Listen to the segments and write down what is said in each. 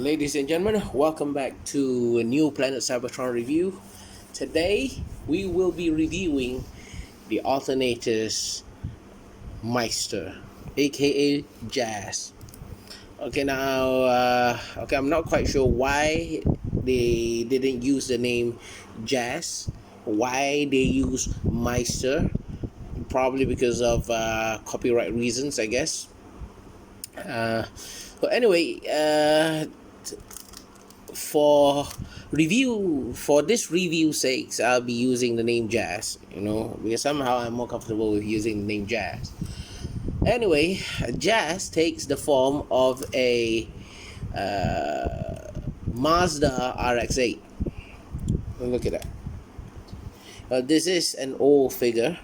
Ladies and gentlemen, welcome back to a new Planet Cyber-Tron review. Today, we will be reviewing the Alternators Meister, a.k.a. Jazz. Okay, now, I'm not quite sure why they didn't use the name Jazz, why they use Meister, probably because of copyright reasons, I guess. But anyway, for this review sakes, I'll be using the name Jazz, because somehow I'm more comfortable with using the name Jazz. Anyway, Jazz takes the form of a Mazda RX-8. Look at that. This is an old figure.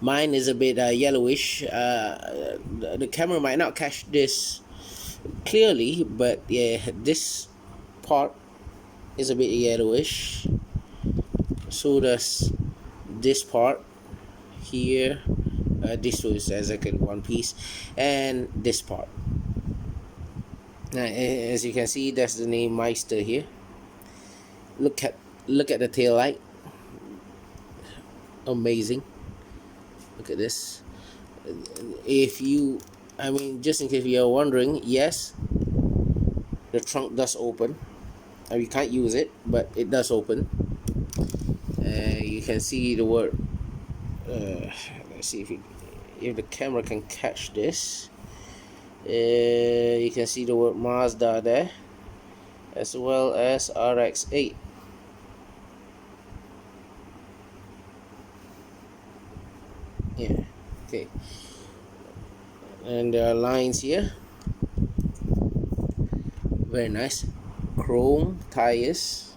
Mine is a bit yellowish. The camera might not catch this clearly, but yeah, this part is a bit yellowish. So does this part here. This was exactly one piece, and this part. Now, as you can see, that's the name Meister here. Look at the tail light. Amazing. Look at this. Just in case you're wondering, yes, the trunk does open. You can't use it, but it does open. You can see the word. Let's see if the camera can catch this. You can see the word Mazda there, as well as RX-8. Yeah, okay. And there are lines here. Very nice. Chrome tires.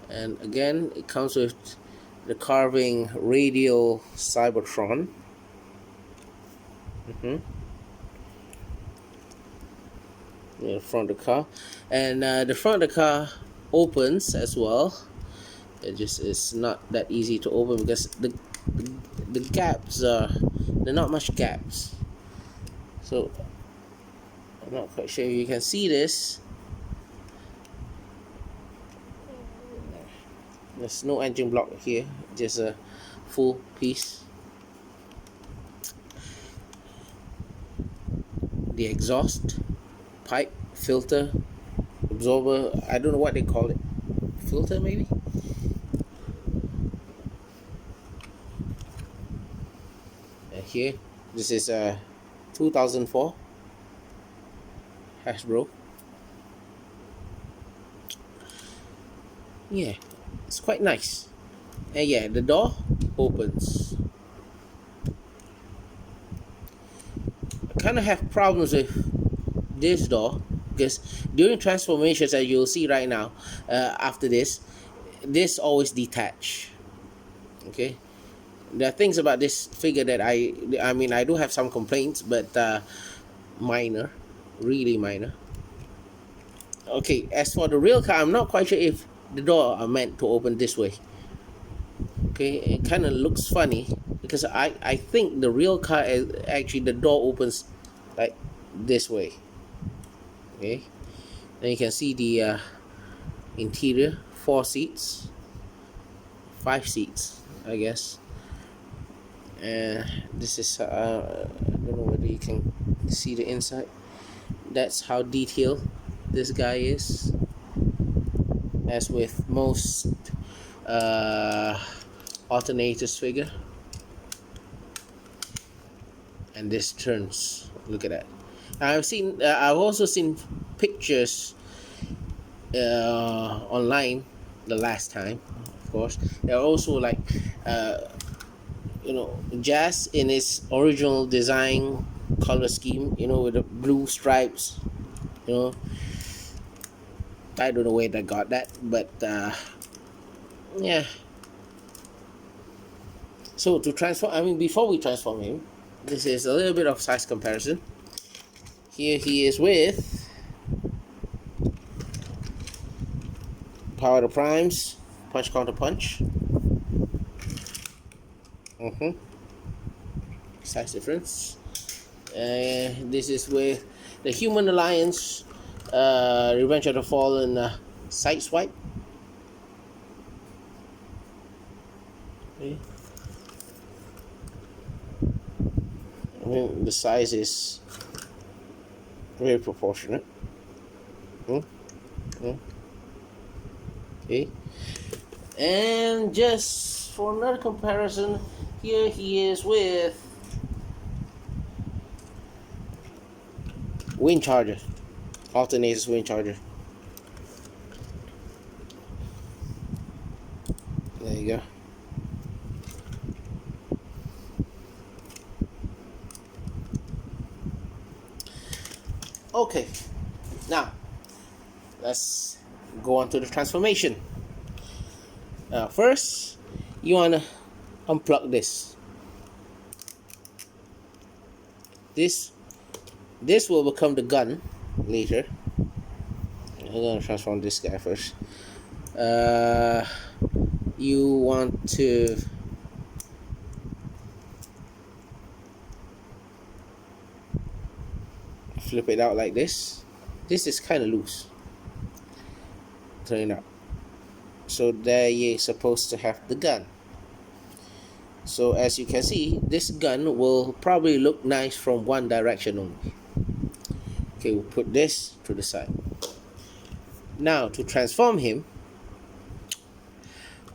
And again, it comes with the carving radial Cyber-Tron. The front of the car. And the front of the car opens as well. It just is not that easy to open because the gaps are, they're not much gaps. So I'm not quite sure if you can see this. There's no engine block here, just a full piece. The exhaust pipe, filter, absorber, I don't know what they call it. Filter maybe? And here, this is a 2004 Hasbro. Yeah, it's quite nice. And yeah, the door opens. I kind of have problems with this door because during transformations, as you'll see right now, after this always detach. Okay, there are things about this figure that I do have some complaints, but minor, really minor. Okay, as for the real car, I'm not quite sure if the door are meant to open this way. Okay, it kind of looks funny because I think the real car is actually the door opens like this way. Okay, then you can see the interior. 4 seats, 5 seats, I guess. This is I don't know whether you can see the inside. That's how detailed this guy is, as with most Alternators figure. And this turns. Look at that. I've also seen pictures online the last time, of course. They're also like Jazz in its original design color scheme, with the blue stripes. I don't know where they got that, but yeah. So to transform, before we transform him, this is a little bit of size comparison. Here he is with power to primes, punch counter punch. Size difference. This is with the Human Alliance Revenge of the Fallen side swipe. Okay. I mean, the size is very proportionate. Hmm? Hmm? Okay. And just for another comparison, here he is with Wind Charger. Alternators Wind Charger. There you go. Okay, now let's go on to the transformation. First, you want to unplug this. This will become the gun later. I'm going to transform this guy first. You want to flip it out like this. This is kind of loose. Turn it up. So there you're supposed to have the gun. So as you can see, this gun will probably look nice from one direction only. Okay, we'll put this to the side. Now to transform him,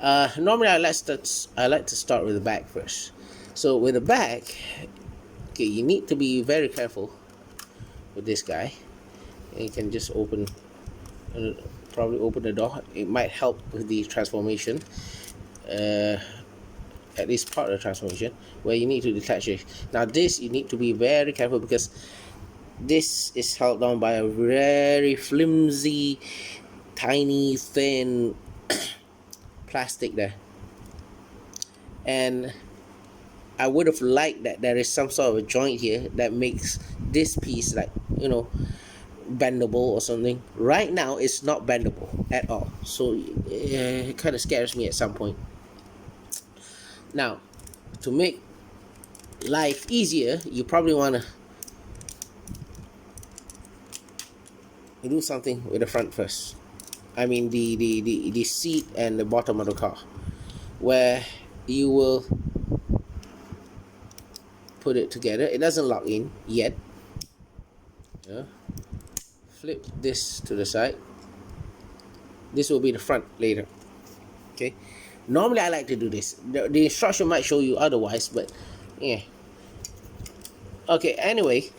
normally I like to start with the back first. So with the back, okay, you need to be very careful with this guy. And you can just probably open the door. It might help with the transformation, at least part of the transformation, where you need to detach it. Now this, you need to be very careful because this is held down by a very flimsy, tiny, thin plastic there. And I would have liked that there is some sort of a joint here that makes this piece, like, you know, bendable or something. Right now it's not bendable at all, so it kind of scares me at some point. Now to make life easier, you probably want to do something with the front first. I mean the seat and the bottom of the car, where you will put it together. It doesn't lock in yet. Yeah. Flip this to the side. This will be the front later. Okay. Normally I like to do this. The instruction might show you otherwise, but yeah. Okay, anyway,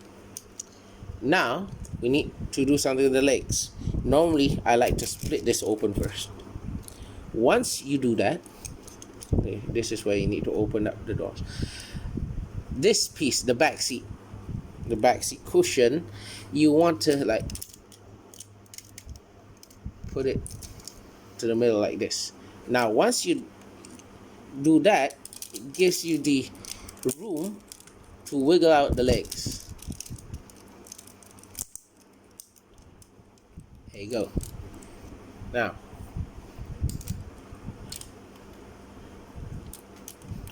now we need to do something with the legs. Normally I like to split this open first. Once you do that, okay, this is where you need to open up the doors. This piece, the back seat cushion, you want to like put it to the middle like this. Now once you do that, it gives you the room to wiggle out the legs. There you go. Now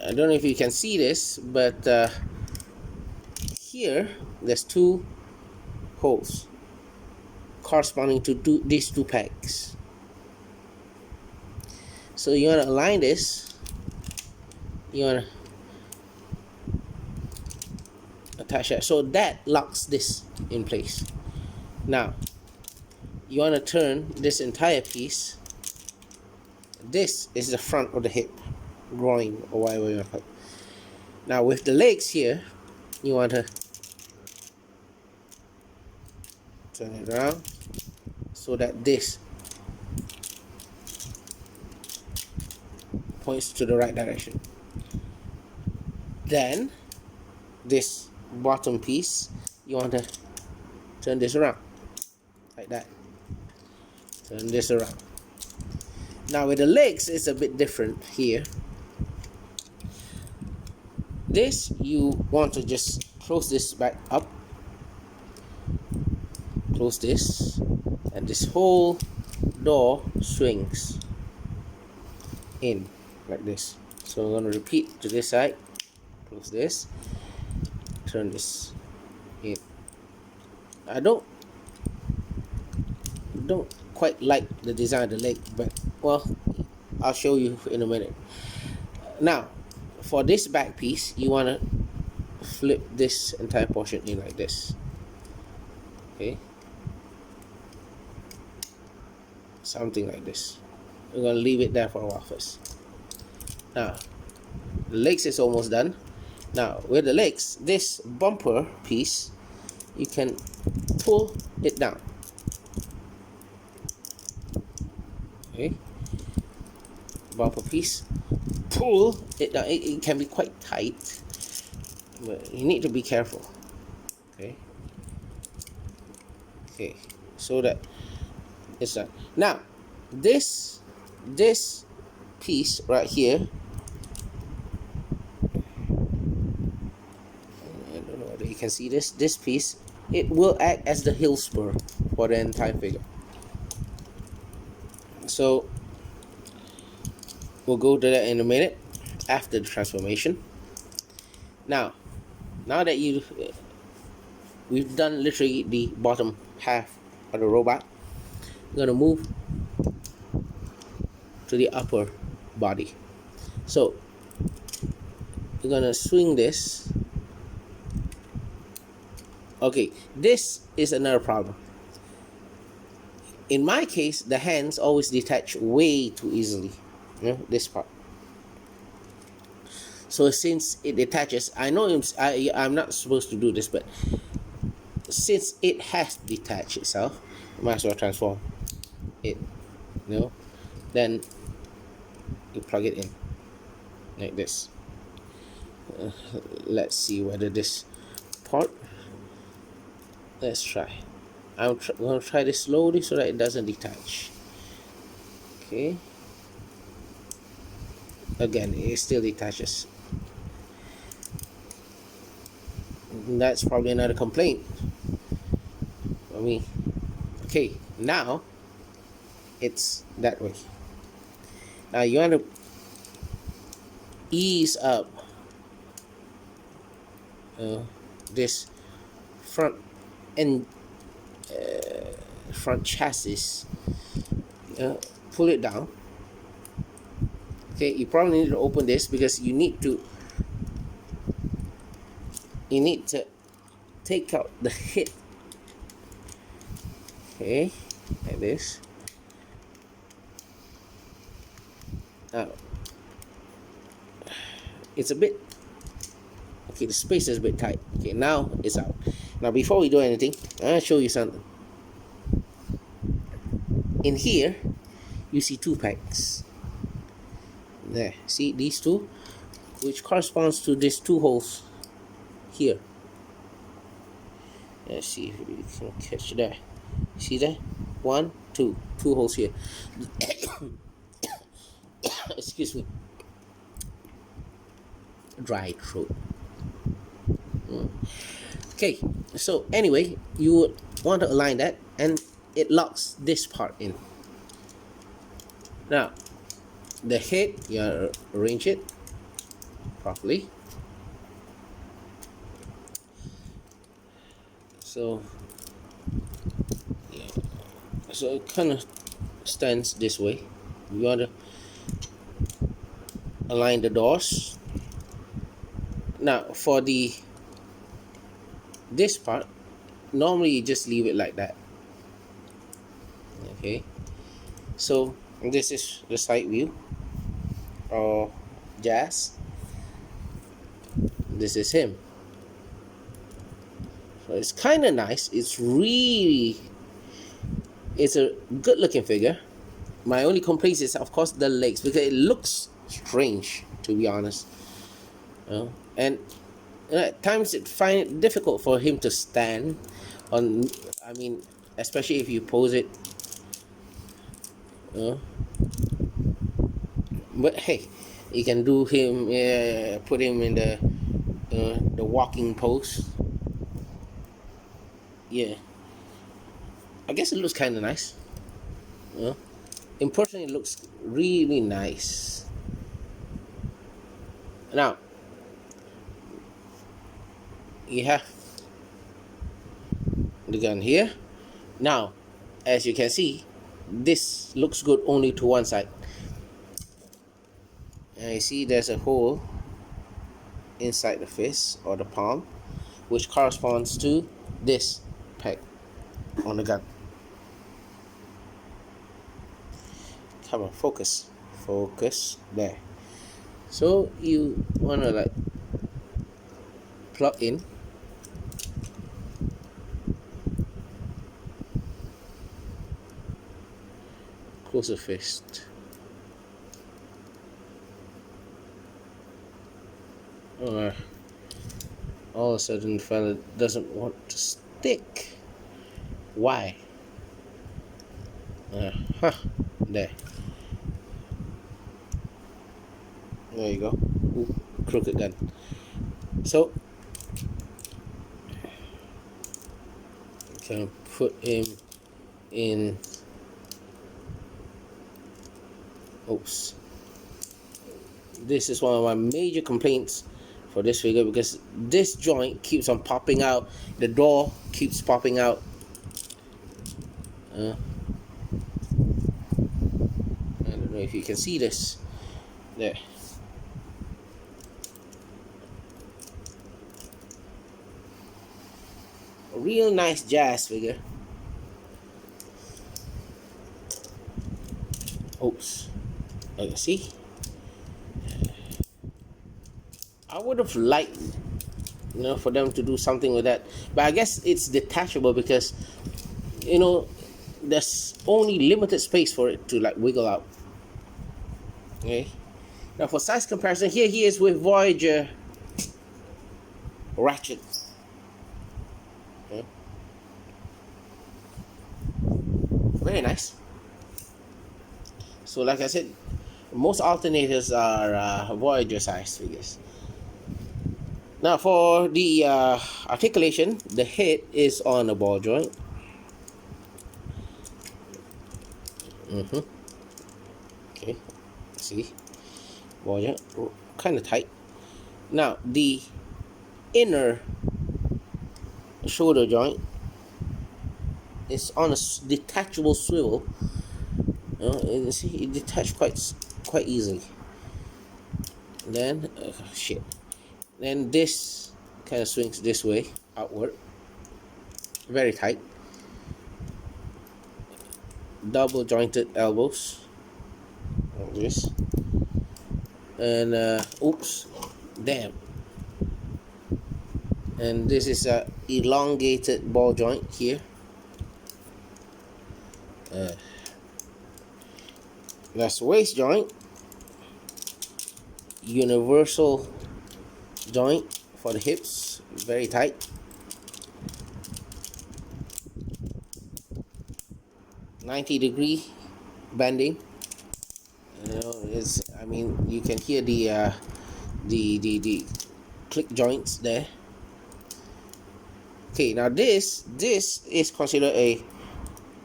I don't know if you can see this, but here there's two holes corresponding to these two pegs. So you want to align this. You want to attach that so that locks this in place. Now you want to turn this entire piece. This is the front of the hip, groin, or whatever you want to call it. Now with the legs here, you want to turn it around so that this points to the right direction. Then this bottom piece, you want to turn this around like that. Turn this around. Now with the legs, it's a bit different here. This, you want to just close this back up, close this, and this whole door swings in like this. So I'm going to repeat to this side. Close this, turn this in. I don't don't quite like the design of the leg, but well, I'll show you in a minute. Now, for this back piece, you want to flip this entire portion in like this. Okay, something like this. We're going to leave it there for a while first. Now, the legs is almost done. Now, with the legs, this bumper piece, you can pull it down. Okay, bumper piece, pull it down. It can be quite tight, but you need to be careful. Okay, okay, so that it's done. Now, this piece right here, I don't know whether you can see this piece, it will act as the heel spur for the entire figure. So we'll go to that in a minute after the transformation. Now that we've done literally the bottom half of the robot, we're gonna move to the upper body. So we're gonna swing this. Okay, this is another problem. In my case, the hands always detach way too easily. You know, this part. So since it detaches, I know I'm not supposed to do this, but since it has detached itself, you might as well transform it. You know, then you plug it in like this. Let's see whether this part. Let's try. I'm going to try this slowly so that it doesn't detach. Okay. Again, it still detaches. And that's probably another complaint for me. Okay, now it's that way. Now you want to ease up this front end, front chassis. Pull it down. Okay, you probably need to open this because you need to take out the hip. Okay, like this. Now it's a bit okay, the space is a bit tight. Okay, now it's out. Now before we do anything, I'm gonna show you something. In here you see two pegs. There, see these two, which corresponds to these two holes here. Let's see if we can catch there. See there? 1, 2 holes here. Excuse me. Dry throat. Okay, so anyway, you would want to align that, and it locks this part in. Now, the head, you arrange it properly. So, yeah. So it kind of stands this way. You want to align the doors. Now, for this part, normally you just leave it like that. Okay, so this is the side view of Jazz. This is him. So it's kind of nice. It's a good looking figure. My only complaint is of course the legs, because it looks strange, to be honest. And at times it find it difficult for him to stand on. I mean, especially if you pose it. But hey, you can do him. Put him in the walking pose. Yeah, I guess it looks kind of nice. In person, it looks really nice. Now, you have the gun here. Now, as you can see, this looks good only to one side. And you see there's a hole inside the fist or the palm, which corresponds to this peg on the gun. Come on, focus. Focus there. So you wanna like plug in. Close the fist. All of a sudden the fella doesn't want to stick. Why? There. There you go. Ooh, crooked gun. So you can put him in. Oops. This is one of my major complaints for this figure, because this joint keeps on popping out. The door keeps popping out. I don't know if you can see this. There. A real nice jazz figure. Oops. See? I would have liked, for them to do something with that, but I guess it's detachable because, there's only limited space for it to like wiggle out. Okay. Now for size comparison, here he is with Voyager Ratchet. Okay. Very nice. So like I said, most alternators are Voyager size figures. Now for the articulation, the head is on a ball joint. Okay, see, ball joint, kind of tight. Now the inner shoulder joint is on a detachable swivel. You see, it detached quite easily. Then then this kind of swings this way outward, very tight. Double jointed elbows like this, and oops, damn. And this is a elongated ball joint here. That's waist joint, universal joint for the hips, very tight. '90-degree bending. You can hear the click joints there. Okay, now this is considered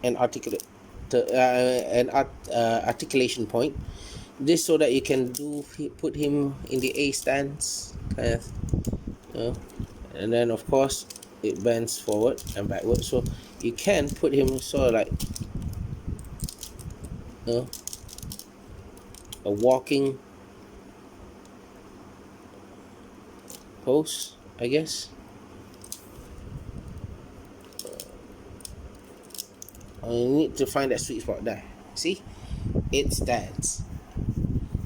an articulation point. This so that you can put him in the A stance, kind of, and then of course it bends forward and backward, so you can put him sort of like a walking pose, I guess. I need to find that sweet spot there. See, it stands.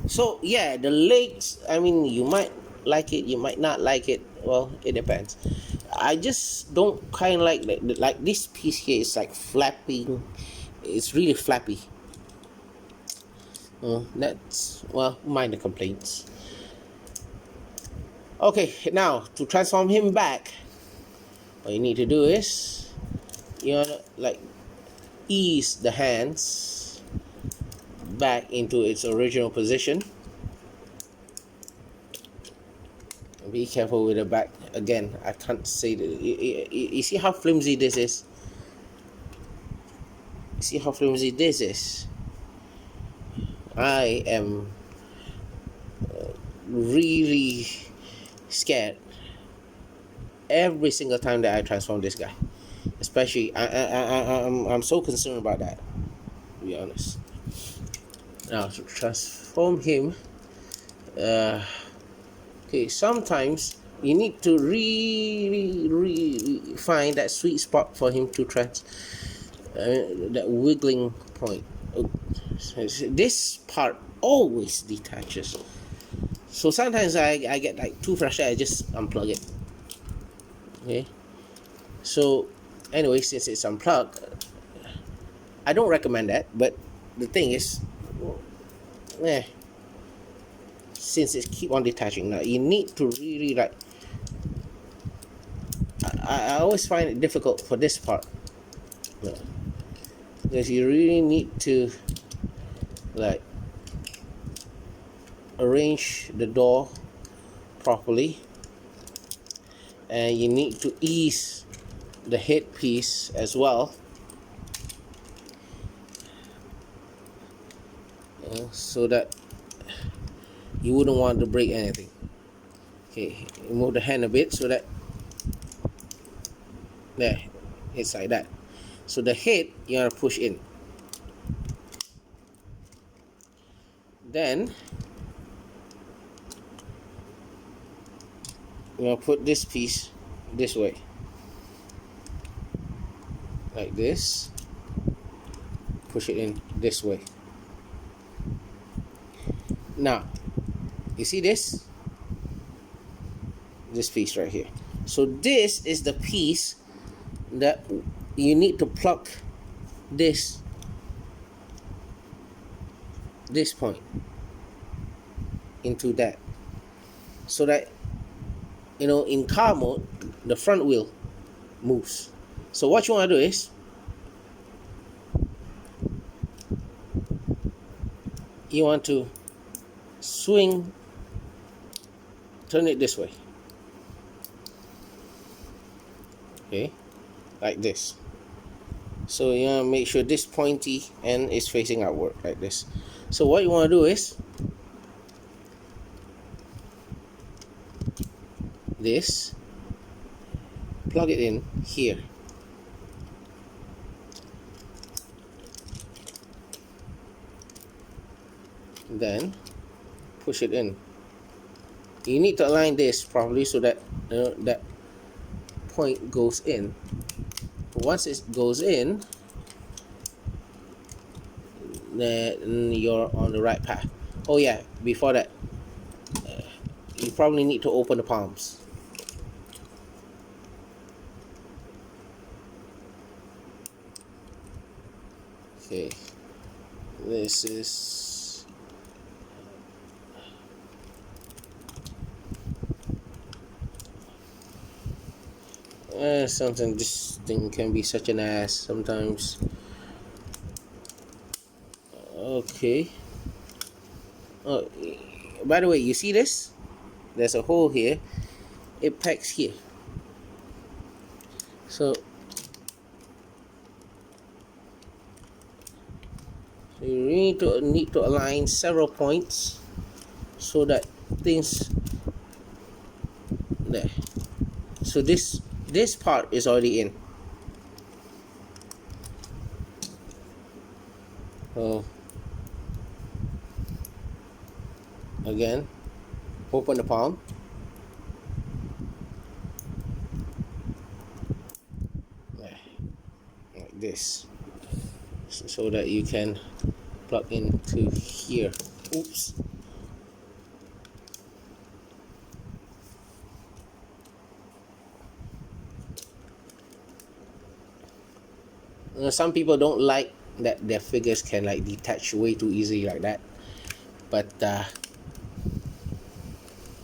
So yeah, the legs, you might like it, you might not like it. Well, it depends. I just don't kind of like this piece here is like flapping. It's really flappy. That's, well, minor complaints. Okay, now to transform him back, what you need to do is ease the hands back into its original position. Be careful with the back. Again, I can't say that. You see how flimsy this is? See how flimsy this is? I am really scared every single time that I transform this guy. Especially, I'm so concerned about that, to be honest. Now to transform him, okay, sometimes you need to really find that sweet spot for him to that wiggling point. This part always detaches. So sometimes I get like too frustrated, I just unplug it. Okay. So anyway, since it's unplugged, I don't recommend that. But the thing is, since it keep on detaching, now you need to really like. I always find it difficult for this part, because you really need to like arrange the door properly, and you need to ease the headpiece as well, so that you wouldn't want to break anything. Okay, move the hand a bit so that there, it's like that. So the head you gotta push in. Then you gonna put this piece this way, like this. Push it in this way. Now, you see this piece right here. So this is the piece that you need to plug this point into that, so that in car mode the front wheel moves. So what you want to do is you want to turn it this way, okay, like this. So you want to make sure this pointy end is facing outward like this. So what you want to do is this, plug it in here, then push it in. You need to align this properly so that that point goes in. Once it goes in, then you're on the right path. Oh yeah, before that, you probably need to open the palms. Okay, this is something. This thing can be such an ass sometimes. Okay. Oh, by the way, you see this? There's a hole here. It packs here. So you need to align several points so that things there. So this part is already in. So again, open the palm. There, like this, so that you can plug into here. Oops. Some people don't like that their figures can like detach way too easily like that, but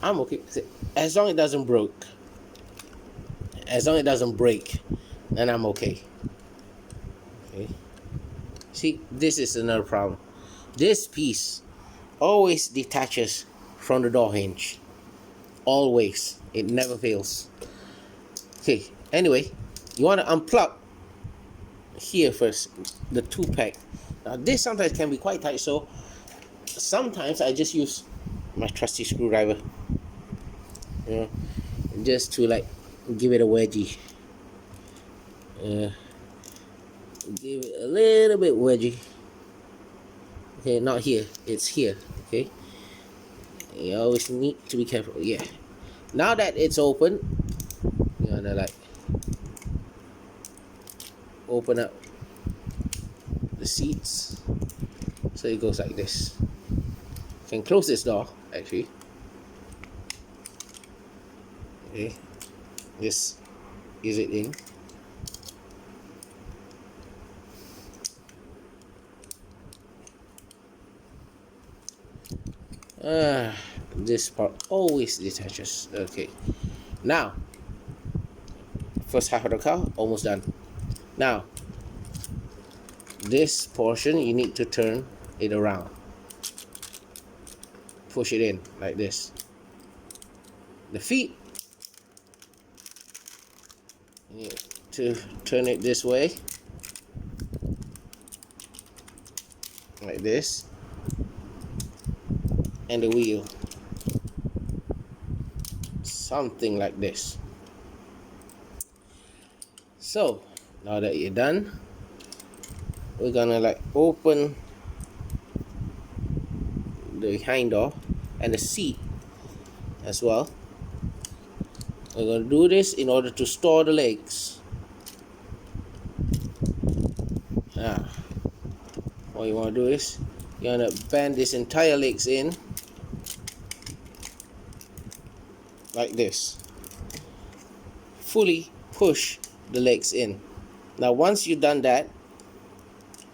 I'm okay with it as long as it doesn't break. As long as it doesn't break, then I'm okay. Okay. See, this is another problem. This piece always detaches from the door hinge. Always. It never fails. Okay, anyway, you want to unplug here first, the 2-pack. Now this sometimes can be quite tight, so sometimes I just use my trusty screwdriver, just to like give it a wedgie. Uh, give it a little bit wedgy. Okay, not here. It's here. Okay. You always need to be careful. Yeah. Now that it's open, you're gonna like open up the seats. So it goes like this. You can close this door actually. Okay. Just ease it in. This part always detaches. Okay. Now, first half of the car almost done. Now, this portion you need to turn it around. Push it in like this. The feet, you need to turn it this way, like this, and the wheel, something like this. So now that you're done, we're gonna like open the behind door and the seat as well. We're gonna do this in order to store the legs. What you want to do is you're gonna bend this entire legs in like this. Fully push the legs in. Now once you've done that,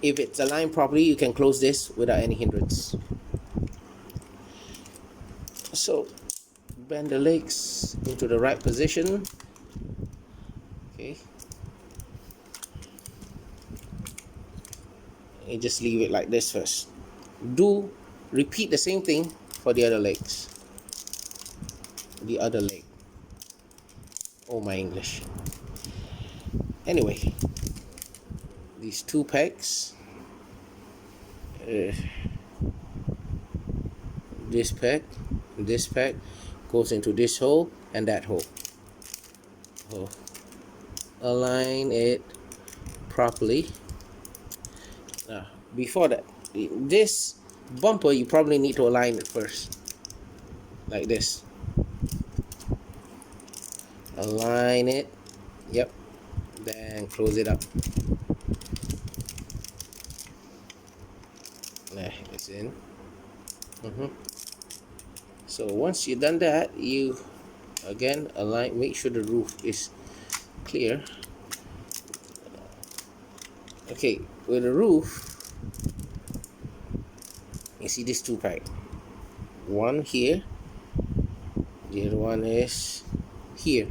if it's aligned properly, you can close this without any hindrance. So bend the legs into the right position. Okay. And just leave it like this first. Repeat the same thing for the other legs. The other leg. Oh my English. Anyway, these two pegs. This peg goes into this hole and that hole. So align it properly. Now, before that, this bumper you probably need to align it first, like this. Align it. Yep. Then close it up. There, it's in. So once you've done that, you again align, make sure the roof is clear. Okay, with the roof, you see this two pipe. One here, the other one is here.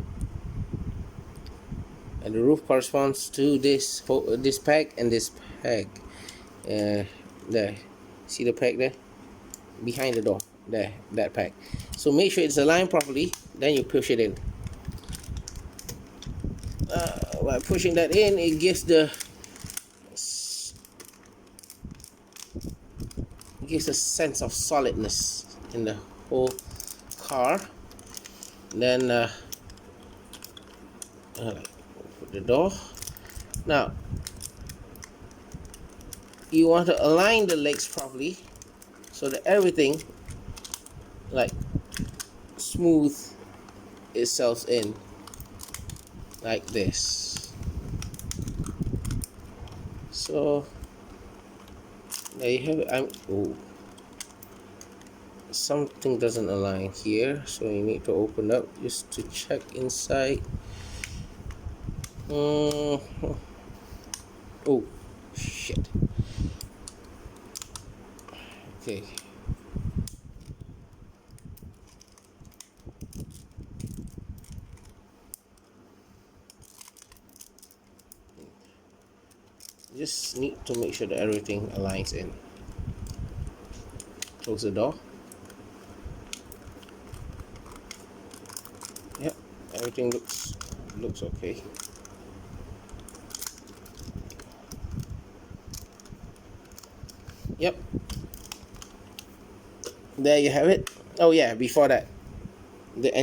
And the roof corresponds to this peg and this peg. There, see the peg there? Behind the door. There, that peg. So make sure it's aligned properly, then you push it in. By pushing that in, it gives a sense of solidness in the whole car. Then open the door. Now you want to align the legs properly so that everything like smooth itself in like this. So there you have it. Something doesn't align here, so you need to open up just to check inside. Oh shit. Okay. Just need to make sure that everything aligns in. Close the door. Yep, everything looks okay. Yep. There you have it. Oh yeah, before that, the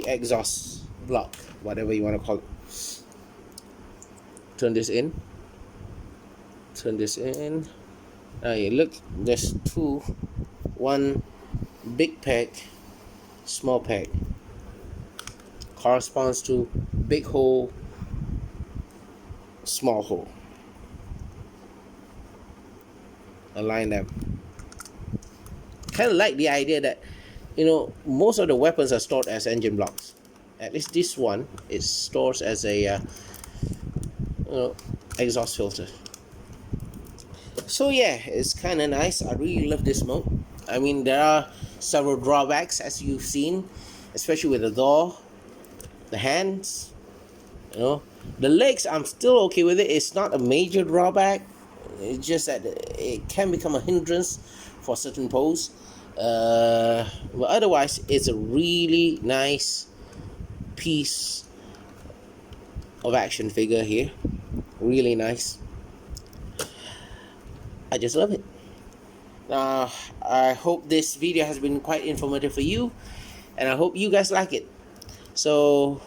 exhaust block, whatever you want to call it. turn this in. Turn this in. Look, there's two, one big peg, small peg, corresponds to big hole, small hole. Align them. Kind of like the idea that, most of the weapons are stored as engine blocks. At least this one is stored as a exhaust filter. So yeah, it's kind of nice. I really love this mode. I mean, there are several drawbacks, as you've seen, especially with the door, the hands, the legs. I'm still okay with it. It's not a major drawback. It's just that it can become a hindrance for certain pose. But otherwise, it's a really nice piece of action figure here. Really nice. I just love it. I hope this video has been quite informative for you, and I hope you guys like it. So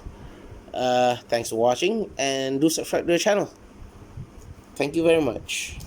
thanks for watching, and do subscribe to the channel. Thank you very much.